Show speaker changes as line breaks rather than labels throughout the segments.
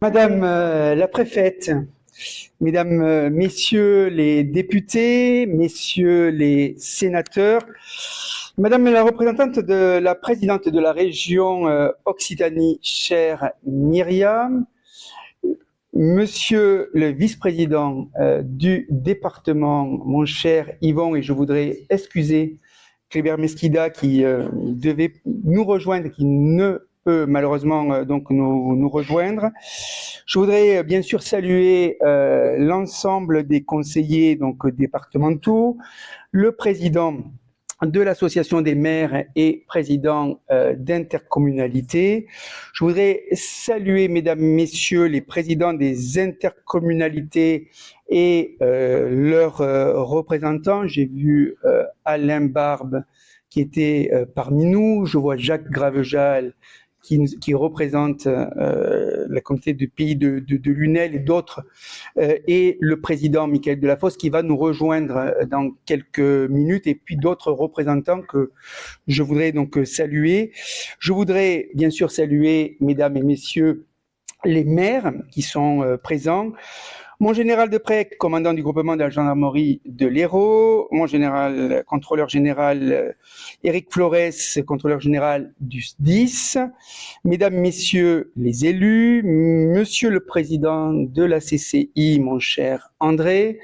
Madame la préfète, mesdames, messieurs les députés, messieurs les sénateurs, madame la représentante de la présidente de la région Occitanie, chère Myriam, monsieur le vice-président du département, mon cher Yvon, et je voudrais excuser Kléber Mesquida qui devait nous rejoindre, qui ne peut malheureusement donc nous rejoindre. Je voudrais bien sûr saluer l'ensemble des conseillers donc départementaux, le président de l'association des maires et président d'intercommunalités. Je voudrais saluer, mesdames, messieurs, les présidents des intercommunalités et leurs représentants. J'ai vu Alain Barbe qui était parmi nous. Je vois Jacques Gravejal qui représente la communauté du pays de Lunel et d'autres, et le président Michael Delafosse qui va nous rejoindre dans quelques minutes, et puis d'autres représentants que je voudrais donc saluer. Je voudrais bien sûr saluer, mesdames et messieurs, les maires qui sont présents. Mon général de Près, commandant du groupement de la gendarmerie de l'Hérault, mon général, contrôleur général Éric Flores, contrôleur général du SDIS, mesdames, messieurs les élus, monsieur le président de la CCI, mon cher André,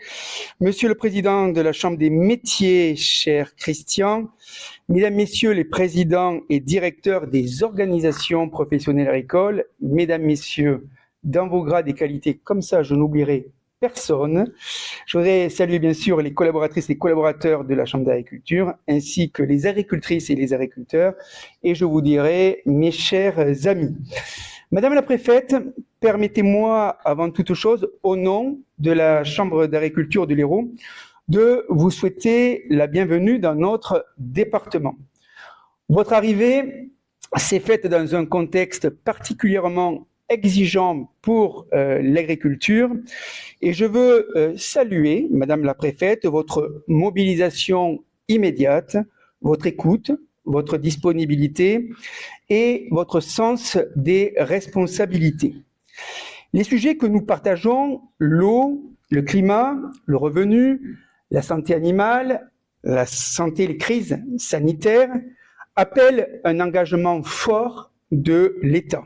monsieur le président de la Chambre des métiers, cher Christian, mesdames, messieurs les présidents et directeurs des organisations professionnelles agricoles, mesdames, messieurs, dans vos grades et qualités, comme ça je n'oublierai personne. Je voudrais saluer bien sûr les collaboratrices et collaborateurs de la Chambre d'agriculture, ainsi que les agricultrices et les agriculteurs, et je vous dirai mes chers amis. Madame la préfète, permettez-moi avant toute chose, au nom de la Chambre d'agriculture de l'Hérault, de vous souhaiter la bienvenue dans notre département. Votre arrivée s'est faite dans un contexte particulièrement exigeant pour l'agriculture, et je veux saluer, Madame la préfète, votre mobilisation immédiate, votre écoute, votre disponibilité et votre sens des responsabilités. Les sujets que nous partageons, l'eau, le climat, le revenu, la santé animale, la santé, les crises sanitaires, appellent un engagement fort de l'État.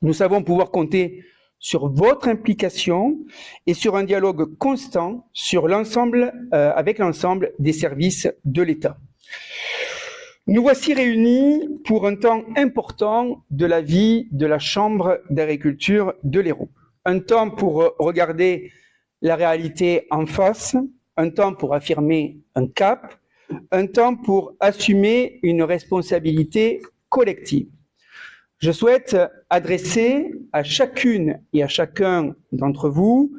Nous savons pouvoir compter sur votre implication et sur un dialogue constant sur avec l'ensemble des services de l'État. Nous voici réunis pour un temps important de la vie de la Chambre d'agriculture de l'Hérault. Un temps pour regarder la réalité en face, un temps pour affirmer un cap, un temps pour assumer une responsabilité collective. Je souhaite adresser à chacune et à chacun d'entre vous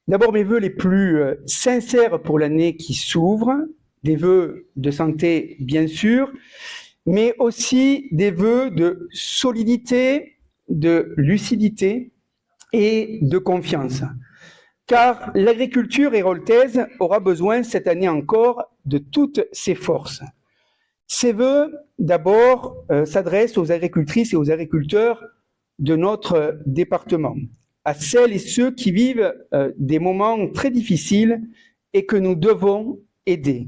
d'abord mes vœux les plus sincères pour l'année qui s'ouvre, des vœux de santé bien sûr, mais aussi des vœux de solidité, de lucidité et de confiance. Car l'agriculture héroltaise aura besoin cette année encore de toutes ses forces. Ces vœux, d'abord, s'adressent aux agricultrices et aux agriculteurs de notre département, à celles et ceux qui vivent des moments très difficiles et que nous devons aider,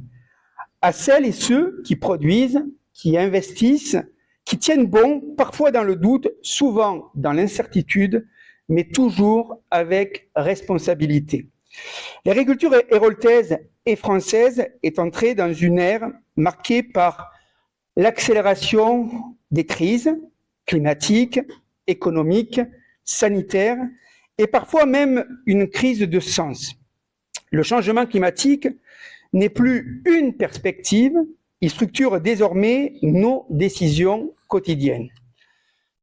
à celles et ceux qui produisent, qui investissent, qui tiennent bon, parfois dans le doute, souvent dans l'incertitude, mais toujours avec responsabilité. L'agriculture héroltaise et française est entrée dans une ère marquée par l'accélération des crises climatiques, économiques, sanitaires et parfois même une crise de sens. Le changement climatique n'est plus une perspective, il structure désormais nos décisions quotidiennes.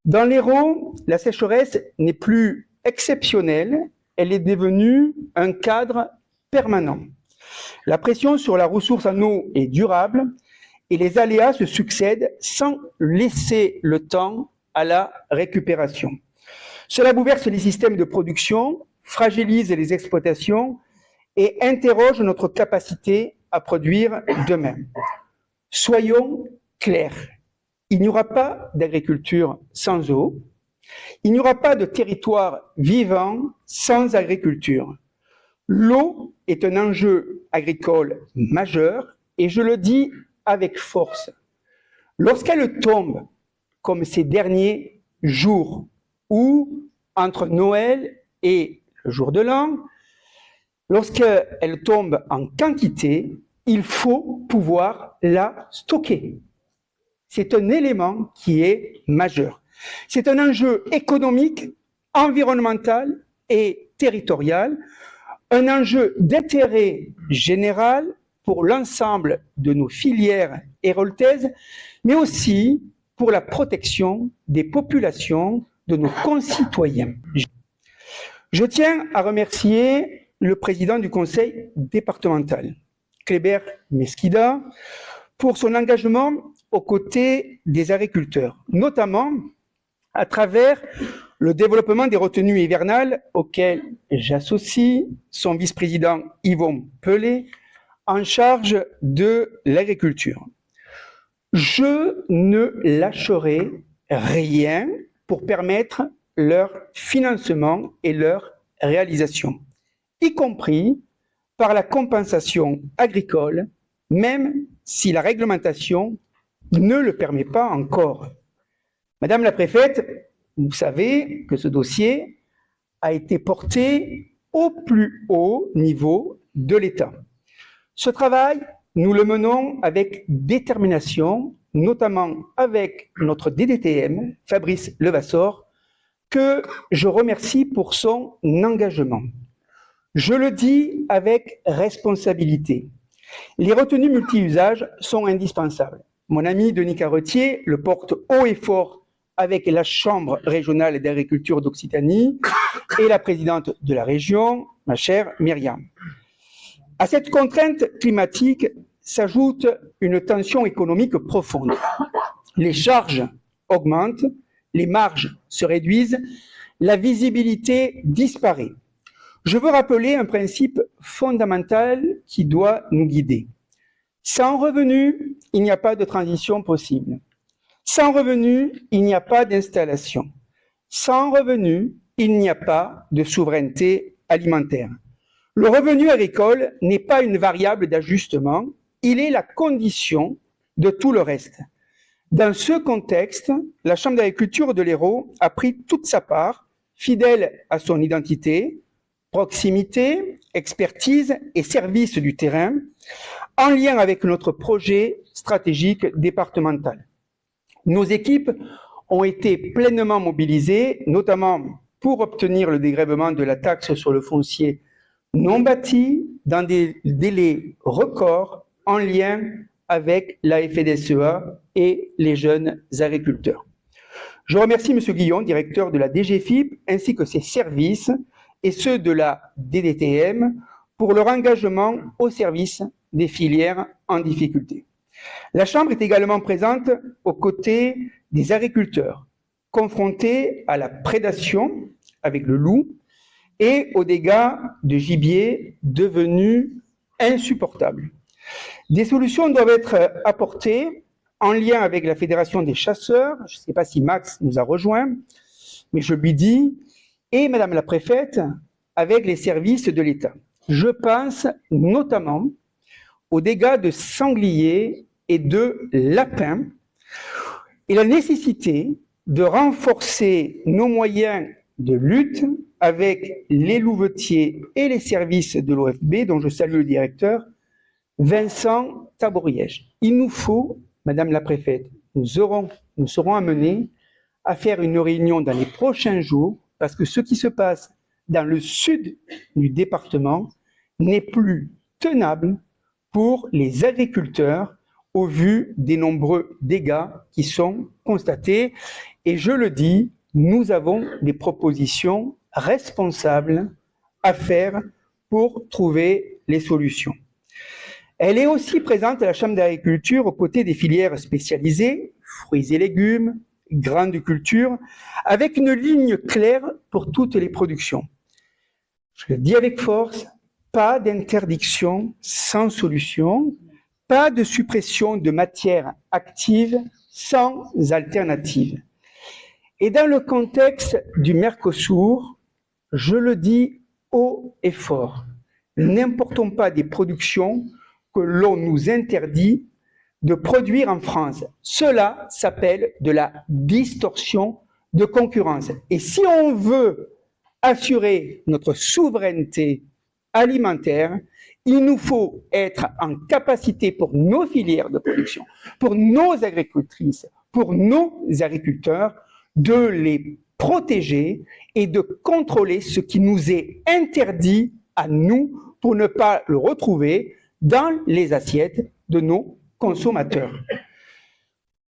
Dans l'Hérault, la sécheresse n'est plus exceptionnelle, elle est devenue un cadre permanent. La pression sur la ressource en eau est durable et les aléas se succèdent sans laisser le temps à la récupération. Cela bouleverse les systèmes de production, fragilise les exploitations et interroge notre capacité à produire demain. Soyons clairs, il n'y aura pas d'agriculture sans eau, Il n'y aura pas de territoire vivant sans agriculture. L'eau est un enjeu agricole majeur et je le dis avec force. Lorsqu'elle tombe, comme ces derniers jours, ou entre Noël et le jour de l'an, lorsqu'elle tombe en quantité, il faut pouvoir la stocker. C'est un élément qui est majeur. C'est un enjeu économique, environnemental et territorial, un enjeu d'intérêt général pour l'ensemble de nos filières héroltaises, mais aussi pour la protection des populations, de nos concitoyens. Je tiens à remercier le président du conseil départemental, Kléber Mesquida, pour son engagement aux côtés des agriculteurs, notamment à travers le développement des retenues hivernales auxquelles j'associe son vice-président Yvon Pelé en charge de l'agriculture. Je ne lâcherai rien pour permettre leur financement et leur réalisation, y compris par la compensation agricole, même si la réglementation ne le permet pas encore. Madame la préfète, vous savez que ce dossier a été porté au plus haut niveau de l'État. Ce travail, nous le menons avec détermination, notamment avec notre DDTM, Fabrice Levasseur, que je remercie pour son engagement. Je le dis avec responsabilité. Les retenues multi-usages sont indispensables. Mon ami Denis Carretier le porte haut et fort avec la Chambre régionale d'agriculture d'Occitanie et la présidente de la région, ma chère Myriam. À cette contrainte climatique s'ajoute une tension économique profonde. Les charges augmentent, les marges se réduisent, la visibilité disparaît. Je veux rappeler un principe fondamental qui doit nous guider. Sans revenus, il n'y a pas de transition possible. Sans revenus, il n'y a pas d'installation. Sans revenus, il n'y a pas de souveraineté alimentaire. Le revenu agricole n'est pas une variable d'ajustement, il est la condition de tout le reste. Dans ce contexte, la Chambre d'agriculture de l'Hérault a pris toute sa part, fidèle à son identité, proximité, expertise et service du terrain, en lien avec notre projet stratégique départemental. Nos équipes ont été pleinement mobilisées, notamment pour obtenir le dégrèvement de la taxe sur le foncier non bâti dans des délais records en lien avec la FNSEA et les jeunes agriculteurs. Je remercie M. Guillon, directeur de la DGFiP, ainsi que ses services et ceux de la DDTM pour leur engagement au service des filières en difficulté. La Chambre est également présente aux côtés des agriculteurs confrontés à la prédation avec le loup et aux dégâts de gibier devenus insupportables. Des solutions doivent être apportées en lien avec la Fédération des chasseurs, je ne sais pas si Max nous a rejoint, mais je lui dis, et Madame la préfète, avec les services de l'État. Je pense notamment aux dégâts de sangliers et de lapins et la nécessité de renforcer nos moyens de lutte avec les louvetiers et les services de l'OFB, dont je salue le directeur, Vincent Tabouriège. Il nous faut, Madame la préfète, nous serons amenés à faire une réunion dans les prochains jours, parce que ce qui se passe dans le sud du département n'est plus tenable pour les agriculteurs au vu des nombreux dégâts qui sont constatés. Et je le dis, nous avons des propositions responsables à faire pour trouver les solutions. Elle est aussi présente à la Chambre d'agriculture aux côtés des filières spécialisées, fruits et légumes, grandes cultures, avec une ligne claire pour toutes les productions. Je le dis avec force, pas d'interdiction sans solution, pas de suppression de matières actives sans alternative. Et dans le contexte du Mercosur, je le dis haut et fort, n'importons pas des productions que l'on nous interdit de produire en France. Cela s'appelle de la distorsion de concurrence. Et si on veut assurer notre souveraineté alimentaire, il nous faut être en capacité pour nos filières de production, pour nos agricultrices, pour nos agriculteurs, de les protéger et de contrôler ce qui nous est interdit à nous pour ne pas le retrouver dans les assiettes de nos consommateurs.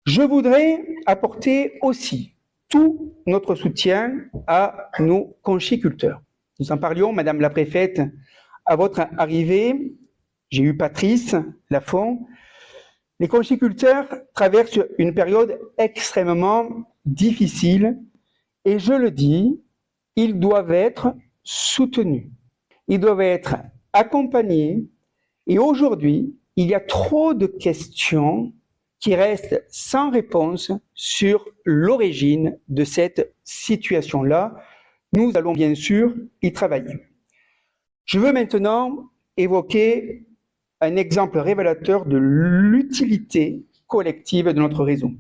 Je voudrais apporter aussi tout notre soutien à nos conchiculteurs. Nous en parlions, Madame la Préfète, à votre arrivée. J'ai eu Patrice Lafont. Les conchiculteurs traversent une période extrêmement difficile et je le dis, ils doivent être soutenus. Ils doivent être accompagnés et aujourd'hui, il y a trop de questions qui restent sans réponse sur l'origine de cette situation-là. Nous allons bien sûr y travailler. Je veux maintenant évoquer un exemple révélateur de l'utilité collective de notre réseau.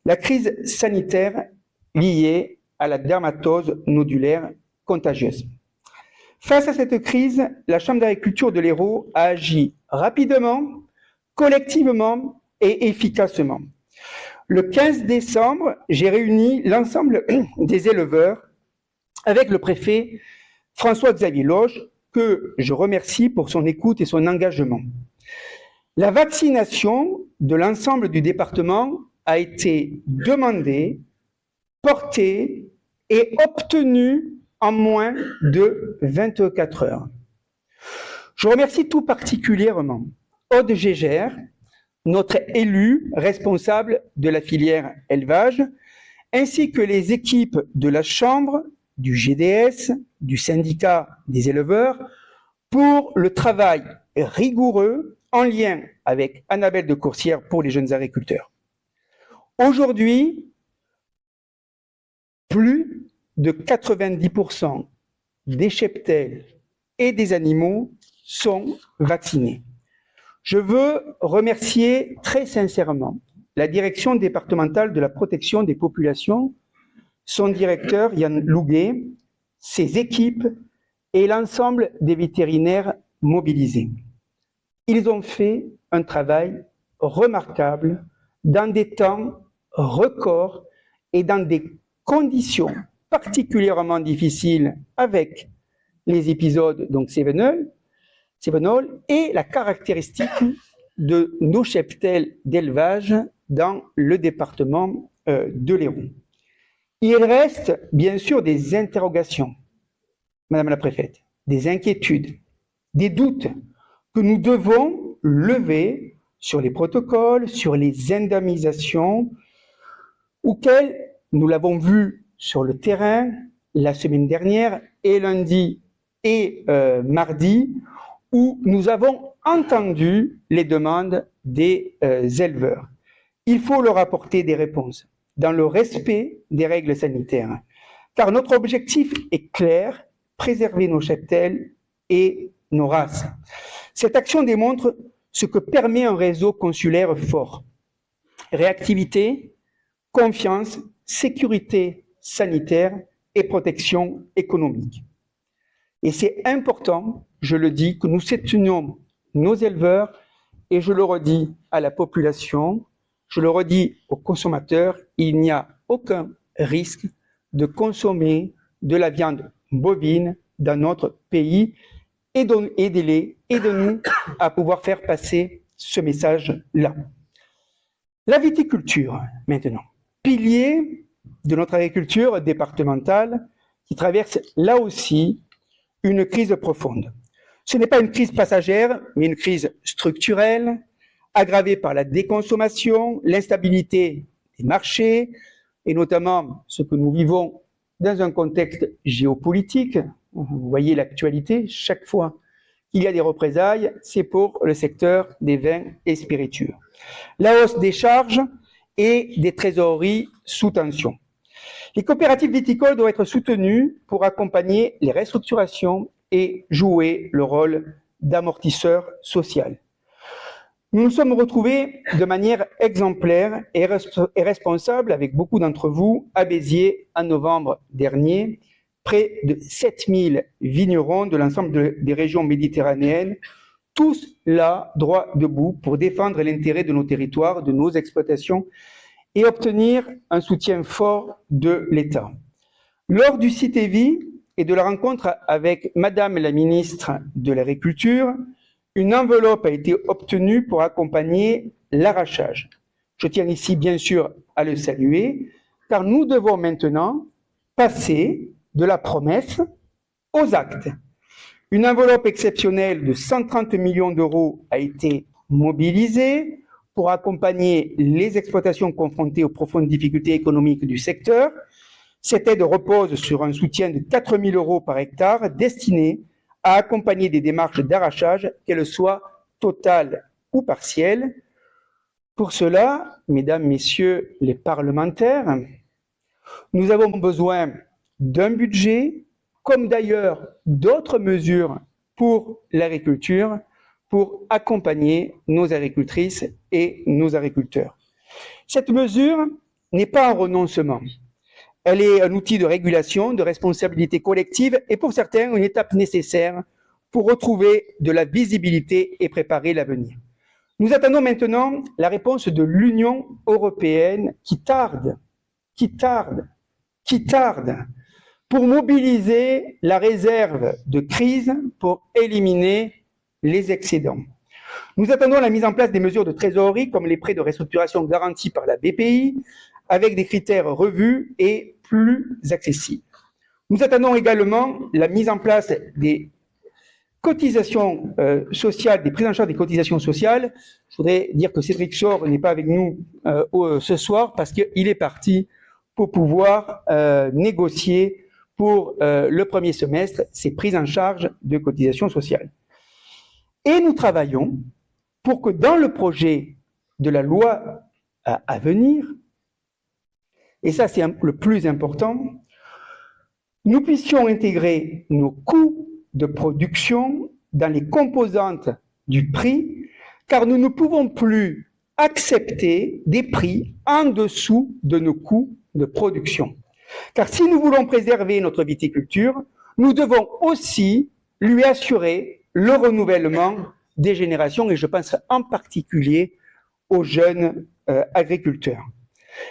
La crise sanitaire liée à la dermatose nodulaire contagieuse. Face à cette crise, la Chambre d'agriculture de l'Hérault a agi rapidement, collectivement et efficacement. Le 15 décembre, j'ai réuni l'ensemble des éleveurs avec le préfet François-Xavier Loge, que je remercie pour son écoute et son engagement. La vaccination de l'ensemble du département a été demandée, portée et obtenue en moins de 24 heures. Je remercie tout particulièrement Aude Gégère, notre élu responsable de la filière élevage, ainsi que les équipes de la Chambre, du GDS, du syndicat des éleveurs, pour le travail rigoureux en lien avec Annabelle de Coursière pour les jeunes agriculteurs. Aujourd'hui, plus de 90% des cheptels et des animaux sont vaccinés. Je veux remercier très sincèrement la direction départementale de la protection des populations, son directeur Yann Louguet, ses équipes et l'ensemble des vétérinaires mobilisés. Ils ont fait un travail remarquable dans des temps records et dans des conditions particulièrement difficiles avec les épisodes donc Cévenol et la caractéristique de nos cheptels d'élevage dans le département de l'Hérault. Il reste bien sûr des interrogations, Madame la Préfète, des inquiétudes, des doutes que nous devons lever sur les protocoles, sur les indemnisations, auxquels nous l'avons vu sur le terrain la semaine dernière, et lundi et mardi, où nous avons entendu les demandes des éleveurs. Il faut leur apporter des réponses dans le respect des règles sanitaires, car notre objectif est clair, préserver nos cheptels et nos races. Cette action démontre ce que permet un réseau consulaire fort. Réactivité, confiance, sécurité sanitaire et protection économique. Et c'est important, je le dis, que nous soutenions nos éleveurs et je le redis à la population, je le redis aux consommateurs, il n'y a aucun risque de consommer de la viande bovine dans notre pays. Aidez-nous à pouvoir faire passer ce message-là. La viticulture, maintenant. Pilier de notre agriculture départementale qui traverse là aussi une crise profonde. Ce n'est pas une crise passagère, mais une crise structurelle, aggravée par la déconsommation, l'instabilité des marchés, et notamment ce que nous vivons dans un contexte géopolitique. Vous voyez l'actualité, chaque fois qu'il y a des représailles, c'est pour le secteur des vins et spiritueux. La hausse des charges et des trésoreries sous tension. Les coopératives viticoles doivent être soutenues pour accompagner les restructurations et jouer le rôle d'amortisseur social. Nous nous sommes retrouvés de manière exemplaire et responsable avec beaucoup d'entre vous à Béziers en novembre dernier. Près de 7000 vignerons de l'ensemble des régions méditerranéennes, tous là, droit debout, pour défendre l'intérêt de nos territoires, de nos exploitations et obtenir un soutien fort de l'État. Lors du CITEVI et de la rencontre avec Madame la ministre de l'Agriculture, une enveloppe a été obtenue pour accompagner l'arrachage. Je tiens ici bien sûr à le saluer, car nous devons maintenant passer de la promesse aux actes. Une enveloppe exceptionnelle de 130 millions d'euros a été mobilisée pour accompagner les exploitations confrontées aux profondes difficultés économiques du secteur. Cette aide repose sur un soutien de 4 000 euros par hectare destiné à accompagner des démarches d'arrachage, qu'elles soient totales ou partielles. Pour cela, mesdames, messieurs les parlementaires, nous avons besoin d'un budget, comme d'ailleurs d'autres mesures pour l'agriculture, pour accompagner nos agricultrices et nos agriculteurs. Cette mesure n'est pas un renoncement. Elle est un outil de régulation, de responsabilité collective et pour certains, une étape nécessaire pour retrouver de la visibilité et préparer l'avenir. Nous attendons maintenant la réponse de l'Union européenne qui tarde pour mobiliser la réserve de crise pour éliminer les excédents. Nous attendons la mise en place des mesures de trésorerie comme les prêts de restructuration garantis par la BPI avec des critères revus et plus accessibles. Nous attendons également la mise en place des cotisations sociales, des prises en charge des cotisations sociales. Je voudrais dire que Cédric Sor n'est pas avec nous ce soir parce qu'il est parti pour pouvoir négocier pour le premier semestre ces prises en charge de cotisations sociales. Et nous travaillons pour que dans le projet de la loi à venir, et ça c'est le plus important, nous puissions intégrer nos coûts de production dans les composantes du prix, car nous ne pouvons plus accepter des prix en dessous de nos coûts de production. Car si nous voulons préserver notre viticulture, nous devons aussi lui assurer le renouvellement des générations, et je pense en particulier aux jeunes agriculteurs.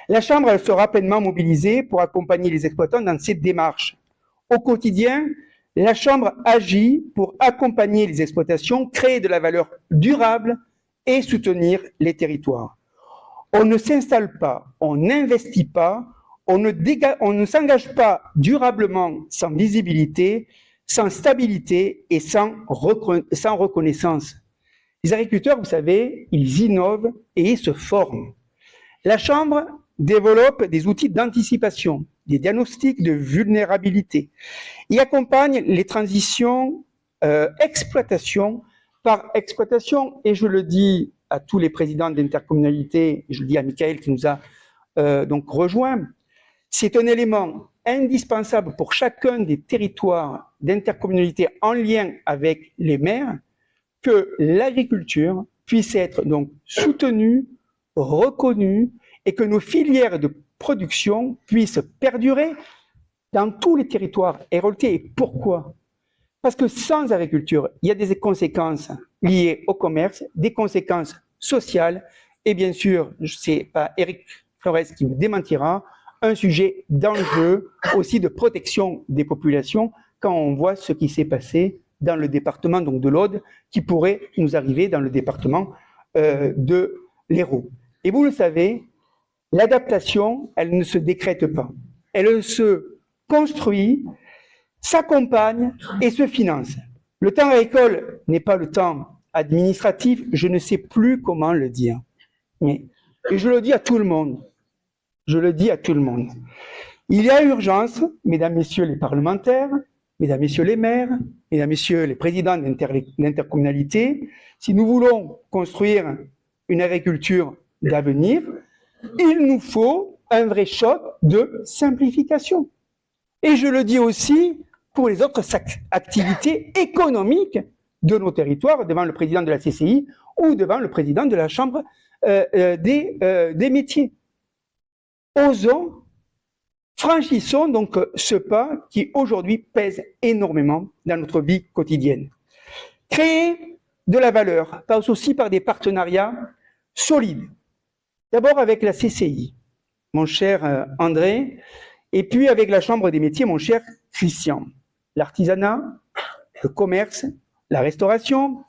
La Chambre elle sera pleinement mobilisée pour accompagner les exploitants dans cette démarche. Au quotidien, la Chambre agit pour accompagner les exploitations, créer de la valeur durable et soutenir les territoires. On ne s'installe pas, on n'investit pas, on ne s'engage pas durablement sans visibilité, sans stabilité et sans reconnaissance. Les agriculteurs, vous savez, ils innovent et ils se forment. La Chambre développe des outils d'anticipation, des diagnostics de vulnérabilité et accompagne les transitions exploitation par exploitation. Et je le dis à tous les présidents d'intercommunalité, je le dis à Michael qui nous a donc rejoint, c'est un élément indispensable pour chacun des territoires d'intercommunalité en lien avec les maires que l'agriculture puisse être donc soutenue, reconnue et que nos filières de production puissent perdurer dans tous les territoires et relever. Et pourquoi? Parce que sans agriculture, il y a des conséquences liées au commerce, des conséquences sociales et bien sûr, c'est pas Éric Flores qui me démentira, un sujet d'enjeu aussi de protection des populations quand on voit ce qui s'est passé dans le département donc de l'Aude, qui pourrait nous arriver dans le département de l'Hérault. Et vous le savez, l'adaptation, elle ne se décrète pas. Elle se construit, s'accompagne et se finance. Le temps agricole n'est pas le temps administratif, je ne sais plus comment le dire. Et je le dis à tout le monde. Je le dis à tout le monde. Il y a urgence, mesdames, messieurs les parlementaires, mesdames, messieurs les maires, mesdames, messieurs les présidents d'intercommunalité, si nous voulons construire une agriculture d'avenir, il nous faut un vrai choc de simplification. Et je le dis aussi pour les autres activités économiques de nos territoires, devant le président de la CCI ou devant le président de la Chambre des métiers. Osons, franchissons donc ce pas qui aujourd'hui pèse énormément dans notre vie quotidienne. Créer de la valeur passe aussi par des partenariats solides. D'abord avec la CCI, mon cher André, et puis avec la Chambre des métiers, mon cher Christian. L'artisanat, le commerce, la restauration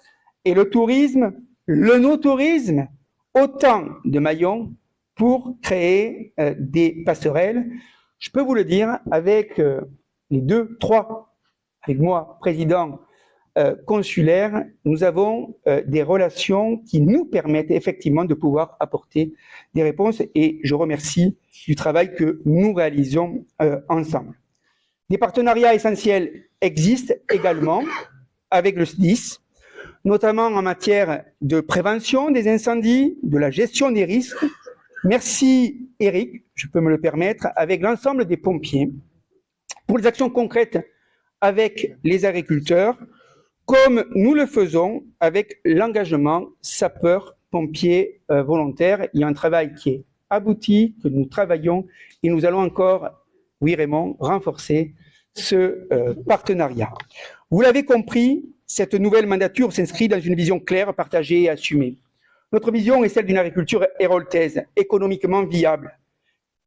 et le tourisme, le no-tourisme, autant de maillons pour créer des passerelles. Je peux vous le dire, avec les 2, 3, avec moi, président consulaire, nous avons des relations qui nous permettent effectivement de pouvoir apporter des réponses et je remercie du travail que nous réalisons ensemble. Des partenariats essentiels existent également avec le SDIS, notamment en matière de prévention des incendies, de la gestion des risques. Merci Eric, je peux me le permettre, avec l'ensemble des pompiers, pour les actions concrètes avec les agriculteurs, comme nous le faisons avec l'engagement sapeurs-pompiers volontaires. Il y a un travail qui est abouti, que nous travaillons, et nous allons encore, oui Raymond, renforcer ce partenariat. Vous l'avez compris, cette nouvelle mandature s'inscrit dans une vision claire, partagée et assumée. Notre vision est celle d'une agriculture héroltaise, économiquement viable.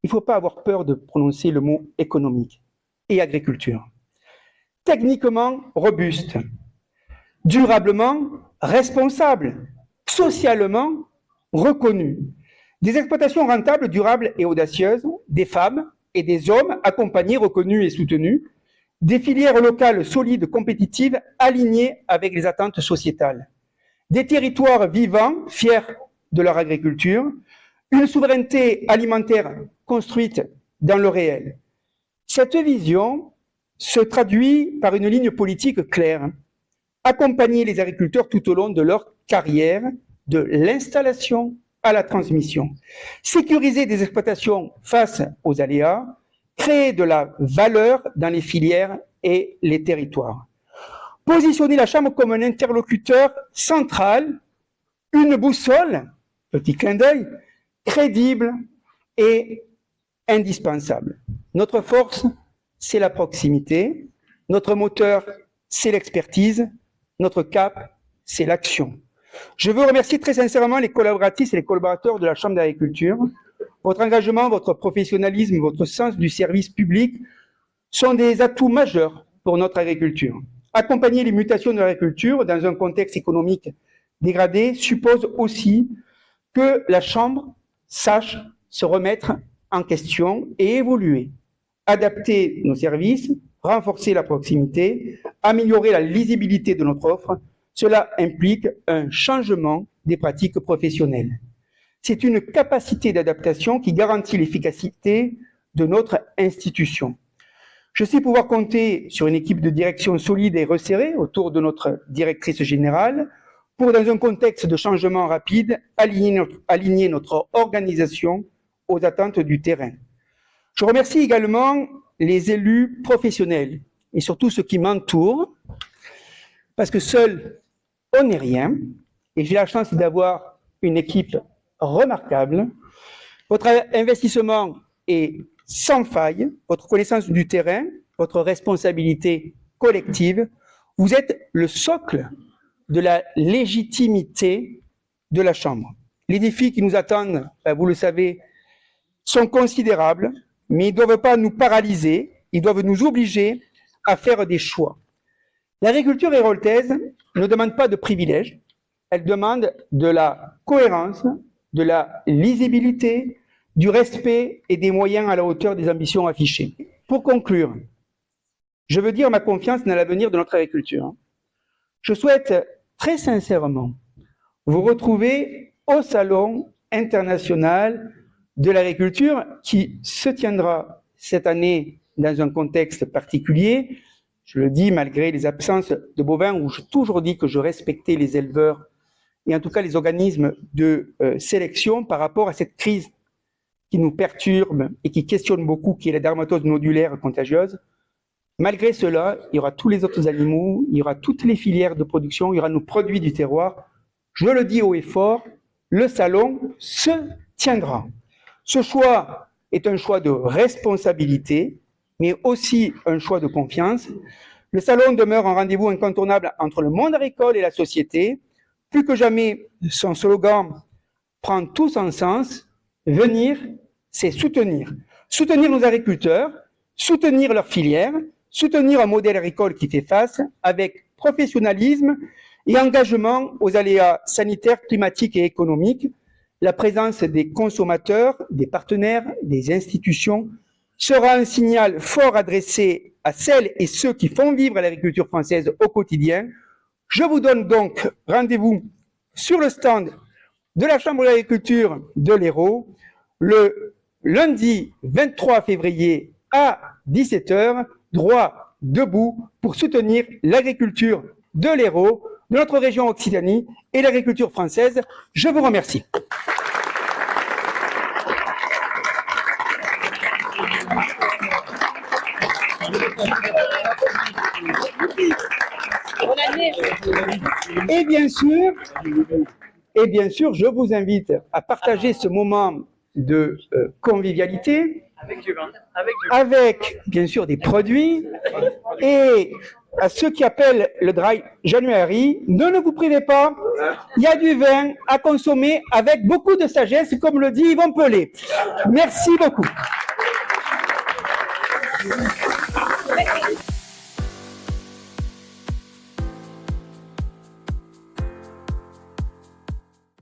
Il ne faut pas avoir peur de prononcer le mot économique et agriculture. Techniquement robuste, durablement responsable, socialement reconnue. Des exploitations rentables, durables et audacieuses, des femmes et des hommes accompagnés, reconnus et soutenus, des filières locales solides, compétitives, alignées avec les attentes sociétales, des territoires vivants, fiers de leur agriculture, une souveraineté alimentaire construite dans le réel. Cette vision se traduit par une ligne politique claire, accompagner les agriculteurs tout au long de leur carrière, de l'installation à la transmission, sécuriser des exploitations face aux aléas, créer de la valeur dans les filières et les territoires. Positionner la Chambre comme un interlocuteur central, une boussole, petit clin d'œil, crédible et indispensable. Notre force, c'est la proximité. Notre moteur, c'est l'expertise. Notre cap, c'est l'action. Je veux remercier très sincèrement les collaboratrices et les collaborateurs de la Chambre d'agriculture. Votre engagement, votre professionnalisme, votre sens du service public sont des atouts majeurs pour notre agriculture. Accompagner les mutations de l'agriculture dans un contexte économique dégradé suppose aussi que la Chambre sache se remettre en question et évoluer, adapter nos services, renforcer la proximité, améliorer la lisibilité de notre offre. Cela implique un changement des pratiques professionnelles. C'est une capacité d'adaptation qui garantit l'efficacité de notre institution. Je sais pouvoir compter sur une équipe de direction solide et resserrée autour de notre directrice générale pour, dans un contexte de changement rapide, aligner notre organisation aux attentes du terrain. Je remercie également les élus professionnels et surtout ceux qui m'entourent, parce que seul, on n'est rien, et j'ai la chance d'avoir une équipe remarquable. Votre investissement est sans faille, votre connaissance du terrain, votre responsabilité collective, vous êtes le socle de la légitimité de la Chambre. Les défis qui nous attendent, vous le savez, sont considérables, mais ils ne doivent pas nous paralyser, ils doivent nous obliger à faire des choix. L'agriculture héroltaise ne demande pas de privilèges, elle demande de la cohérence, de la lisibilité, du respect et des moyens à la hauteur des ambitions affichées. Pour conclure, je veux dire ma confiance dans l'avenir de notre agriculture. Je souhaite très sincèrement vous retrouver au Salon international de l'agriculture qui se tiendra cette année dans un contexte particulier. Je le dis malgré les absences de bovins où j'ai toujours dit que je respectais les éleveurs et en tout cas les organismes de sélection par rapport à cette crise qui nous perturbe et qui questionne beaucoup, qui est la dermatose nodulaire contagieuse. Malgré cela, il y aura tous les autres animaux, il y aura toutes les filières de production, il y aura nos produits du terroir. Je le dis haut et fort, le salon se tiendra. Ce choix est un choix de responsabilité, mais aussi un choix de confiance. Le salon demeure un rendez-vous incontournable entre le monde agricole et la société. Plus que jamais, son slogan prend tout son sens. Venir, c'est soutenir. Soutenir nos agriculteurs, soutenir leurs filières, soutenir un modèle agricole qui fait face avec professionnalisme et engagement aux aléas sanitaires, climatiques et économiques. La présence des consommateurs, des partenaires, des institutions sera un signal fort adressé à celles et ceux qui font vivre l'agriculture française au quotidien. Je vous donne donc rendez-vous sur le stand de la Chambre d'agriculture de l'Hérault le lundi 23 février à 17h, droit debout pour soutenir l'agriculture de l'Hérault, de notre région Occitanie et l'agriculture française. Je vous remercie. Et bien sûr, je vous invite à partager ce moment de convivialité avec bien sûr des produits, et à ceux qui appellent le Dry January, ne vous privez pas, il y a du vin à consommer avec beaucoup de sagesse, comme le dit Yvon Pelé. Merci beaucoup.